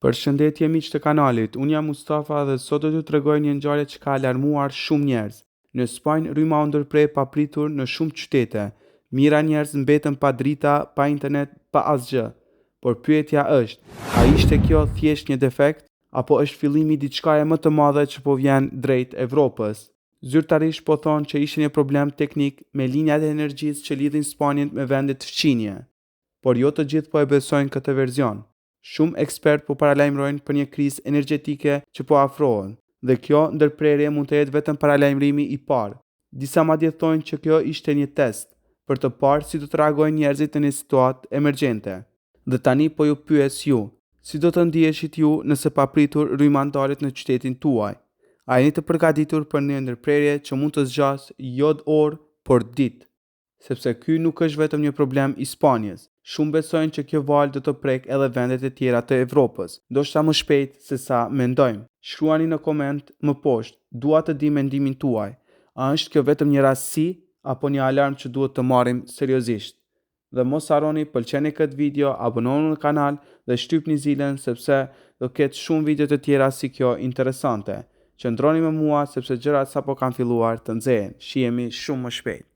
Përshëndetje miq të kanalit, unë jam Mustafa dhe sot do t'ju tregoj një ngjarje që ka alarmuar shumë njerëz. Në Spanjë rryma u ndërprer papritur në shumë qytete. Mijëra njerëz mbetën pa drita, pa internet, pa asgjë. Por pyetja është, a ishte kjo thjesht një defekt apo është fillimi i diçkaje më të madhe që po vjen drejt Evropës? Zyrtarisht po thonë që ishte një problem teknik me linjat e energjisë që lidhin Spanjën me vendet fqinje. Por jo të gjithë po e besojnë këtë verzion. Shumë ekspert po paralajmërojnë për një krizë energjetike që po afrohen, dhe kjo ndërprerje mund të jetë vetëm paralajmërimi i parë. Disa madje thonë që kjo ishte një test për të parë si do të reagojnë njerëzit në një situatë emergjente. Dhe tani po ju pyes ju, si do të ndiheshit ju nëse papritur rryma ndalet në qytetin tuaj? A jeni të përgatitur për një ndërprerje që mund të zgjasë jo orë, por ditë? Sepse ky nuk është vetëm një problem i Spanjës. Shumë besojnë që kjo valë do të prek edhe vendet e tjera të Evropës, ndoshta më shpejt se sa mendojmë. Shkruani në koment më poshtë, dua të di mendimin tuaj. A është kjo vetëm një rastësi apo një alarm që duhet të marrim seriozisht? Dhe mos harroni, pëlqeni këtë video, abonohuni në kanal dhe shtypni zilën sepse do ketë shumë video të tjera si kjo interesante. Qëndroni me mua sepse gjërat sapo kanë filluar të nxehen. Shihemi shumë më shpejt.